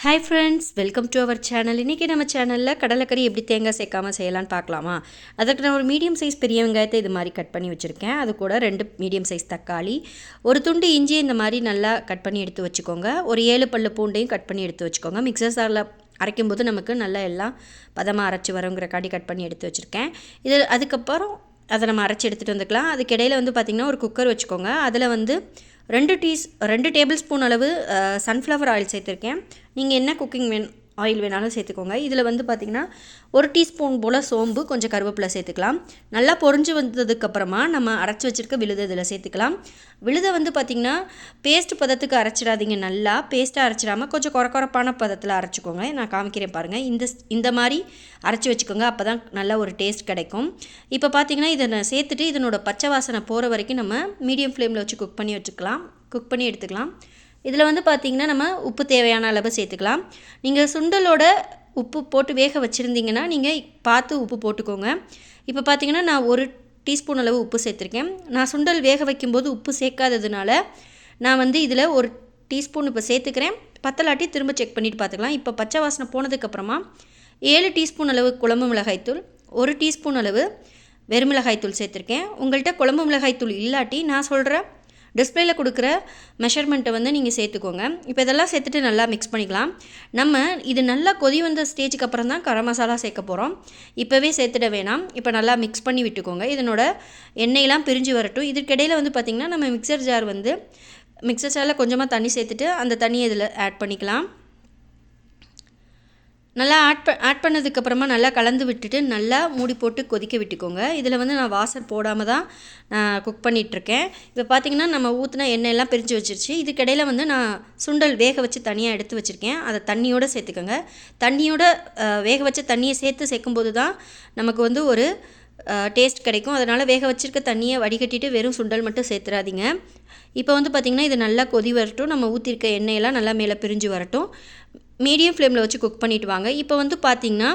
Hi friends, welcome to our channel. இன்றைக்கி நம்ம சேனலில் கடலைக்கறி எப்படி தேங்காய் சேர்க்காமல் செய்யலான்னு பார்க்கலாமா? அதுக்கு நான் ஒரு மீடியம் சைஸ் பெரிய வெங்காயத்தை இது மாதிரி கட் பண்ணி வச்சுருக்கேன். அது கூட 2 மீடியம் சைஸ் தக்காளி, ஒரு துண்டு இஞ்சி இந்த மாதிரி நல்லா கட் பண்ணி எடுத்து வச்சுக்கோங்க. ஒரு 7 பல்லு பூண்டையும் கட் பண்ணி எடுத்து வச்சுக்கோங்க. மிக்சர் ஜாரில் அரைக்கும்போது நமக்கு நல்லா எல்லாம் பதமாக அரைச்சி வருங்கிறக்காண்டி கட் பண்ணி எடுத்து வச்சுருக்கேன். இது அதுக்கப்புறம் அதை நம்ம அரைச்சி எடுத்துகிட்டு வந்துக்கலாம். அதுக்கு இடையில் பார்த்திங்கன்னா ஒரு குக்கர் வச்சுக்கோங்க. அதில் 2 டேபிள் ஸ்பூன் அளவு சன்ஃப்ளவர் ஆயில் சேர்த்துருக்கேன். நீங்கள் என்ன குக்கிங் ஆயில் வேணாலும் சேர்த்துக்கோங்க. இதில் பார்த்திங்கன்னா 1 டீஸ்பூன் போல் சோம்பு, கொஞ்சம் கருவேப்பிலை சேர்த்துக்கலாம். நல்லா பொரிஞ்சு வந்ததுக்கப்புறமா நம்ம அரைச்சி வச்சுருக்க விழுதை இதில் சேர்த்துக்கலாம். விழுதை பார்த்திங்கன்னா பேஸ்ட் பதத்துக்கு அரைச்சிடாதீங்க. நல்லா பேஸ்ட்டாக அரைச்சிடாமல் கொஞ்சம் குறப்பான பதத்தில் அரைச்சிக்கோங்க. நான் காமிக்கிறேன் பாருங்கள். இந்த மாதிரி அரைச்சி வச்சுக்கோங்க. அப்போ தான் நல்லா ஒரு டேஸ்ட் கிடைக்கும். இப்போ பார்த்திங்கன்னா இதை நான் சேர்த்துட்டு இதனோட பச்சை வாசனை போகிற வரைக்கும் நம்ம மீடியம் ஃப்ளேமில் வச்சு குக் பண்ணி எடுத்துக்கலாம். இதில் பார்த்திங்கன்னா நம்ம உப்பு தேவையான அளவு சேர்த்துக்கலாம். நீங்கள் சுண்டலோட உப்பு போட்டு வேக வச்சுருந்தீங்கன்னா நீங்கள் பார்த்து உப்பு போட்டுக்கோங்க. இப்போ பார்த்திங்கன்னா நான் 1 டீஸ்பூன் அளவு உப்பு சேர்த்துருக்கேன். நான் சுண்டல் வேக வைக்கும்போது உப்பு சேர்க்காததுனால நான் இதில் 1 டீஸ்பூன் இப்போ சேர்த்துக்கிறேன். பத்தலாட்டி திரும்ப செக் பண்ணிவிட்டு பார்த்துக்கலாம். இப்போ பச்சை வாசனை போனதுக்கப்புறமா 7 டீஸ்பூன் அளவு குழம்பு மிளகாய்த்தூள், 1 டீஸ்பூன் அளவு வெறுமிளகாய்த்தூள் சேர்த்துருக்கேன். உங்கள்கிட்ட குழம்பு மிளகாய்த்தூள் இல்லாட்டி நான் சொல்கிற டிஸ்பிளேயில் கொடுக்குற மெஷர்மெண்ட்டை நீங்கள் சேர்த்துக்கோங்க. இப்போ இதெல்லாம் சேர்த்துட்டு நல்லா மிக்ஸ் பண்ணிக்கலாம். நம்ம இது நல்லா கொதி வந்த ஸ்டேஜுக்கு அப்புறம் தான் கரம் மசாலா சேர்க்க போகிறோம். இப்போவே சேர்த்துட வேணாம். இப்போ நல்லா மிக்ஸ் பண்ணி விட்டுக்கோங்க. இதனோட எண்ணெயெல்லாம் பிரிஞ்சு வரட்டும். இதுக்கிடையில் பார்த்திங்கன்னா நம்ம மிக்சர் ஜாரில் கொஞ்சமாக தண்ணி சேர்த்துட்டு அந்த தண்ணியை இதில் ஆட் பண்ணிக்கலாம். நல்லா ஆட் பண்ணதுக்கப்புறமா நல்லா கலந்து விட்டுட்டு நல்லா மூடி போட்டு கொதிக்க விட்டுக்கோங்க. இதில் நான் வாசர் போடாமல் தான் நான் குக் பண்ணிகிட்ருக்கேன். இப்போ பார்த்திங்கன்னா நம்ம ஊற்றின எண்ணெயெல்லாம் பிரிஞ்சு வச்சிருச்சு. இதுக்கிடையில் நான் சுண்டல் வேக வச்சு தனியாக எடுத்து வச்சுருக்கேன். அதை தண்ணியோடு சேர்த்துக்கோங்க. தண்ணியோட வேக வச்ச தண்ணியை சேர்க்கும்போது தான் நமக்கு ஒரு டேஸ்ட் கிடைக்கும். அதனால் வேக வச்சுருக்க தண்ணியை வடிகட்டிட்டு வெறும் சுண்டல் மட்டும் சேர்த்துறாதீங்க. இப்போ பார்த்திங்கன்னா இது நல்லா கொதி வரட்டும். நம்ம ஊற்றிருக்க எண்ணெயெல்லாம் நல்லா மேலே பிரிஞ்சு வரட்டும். மீடியம் ஃப்ளேமில் வச்சு குக் பண்ணிவிட்டு வாங்க. இப்போ பார்த்திங்கன்னா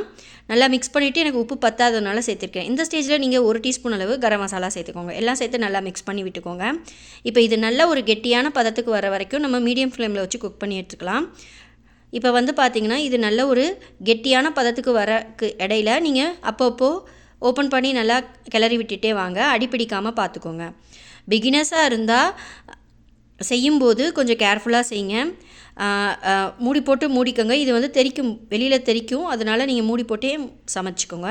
நல்லா மிக்ஸ் பண்ணிவிட்டு எனக்கு உப்பு பத்தாததுனால சேர்த்துருக்கேன். இந்த ஸ்டேஜில் நீங்கள் 1 டீஸ்பூன் அளவு கரம் மசாலா சேர்த்துக்கோங்க. எல்லாம் சேர்த்து நல்லா மிக்ஸ் பண்ணி விட்டுக்கோங்க. இப்போ இது நல்ல ஒரு கெட்டியான பதத்துக்கு வர வரைக்கும் நம்ம மீடியம் ஃப்ளேமில் வச்சு குக் பண்ணி எடுத்துக்கலாம். இப்போ பார்த்திங்கன்னா இது நல்ல ஒரு கெட்டியான பதத்துக்கு வரக்கு இடையில நீங்கள் அப்பப்போ ஓப்பன் பண்ணி நல்லா கிளறி விட்டுட்டே வாங்க. அடிப்பிடிக்காமல் பார்த்துக்கோங்க. பிகினர்ஸாக இருந்தால் செய்யும்போது கொஞ்சம் கேர்ஃபுல்லாக செய்யுங்க. மூடி போட்டு மூடிக்கோங்க. இது தெறிக்கும், வெளியில் தெறிக்கும். அதனால் நீங்கள் மூடி போட்டே சமைச்சிக்கோங்க.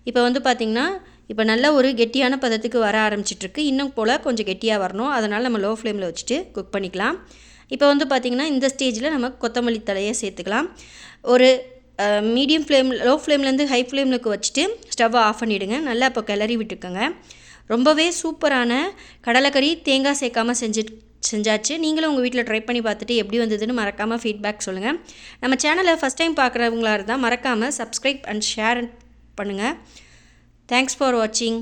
இப்போ பார்த்திங்கன்னா இப்போ நல்ல ஒரு கெட்டியான பதத்துக்கு வர ஆரம்பிச்சிட்ருக்கு. இன்னும் போல் கொஞ்சம் கெட்டியாக வரணும். அதனால் நம்ம லோ ஃப்ளேமில் வச்சுட்டு குக் பண்ணிக்கலாம். இப்போ பார்த்திங்கன்னா இந்த ஸ்டேஜில் நம்ம கொத்தமல்லி தழையை சேர்த்துக்கலாம். ஒரு லோ ஃப்ளேம்லேருந்து ஹை ஃப்ளேம்லுக்கு வச்சுட்டு ஸ்டவ்வை ஆஃப் பண்ணிவிடுங்க. நல்லா இப்போ கிளறி விட்டுக்கோங்க. ரொம்பவே சூப்பரான கடலைக்கறி தேங்காய் சேர்க்காமல் செஞ்சாச்சு. நீங்களும் உங்கள் வீட்டில் ட்ரை பண்ணி பார்த்துட்டு எப்படி வந்ததுன்னு மறக்காமல் ஃபீட்பேக் சொல்லுங்கள். நம்ம சேனலை ஃபஸ்ட் டைம் பார்க்குறவங்களா இருந்தால் மறக்காமல் சப்ஸ்கிரைப் அண்ட் ஷேர் பண்ணுங்கள். தேங்க்ஸ் ஃபார் வாட்சிங்.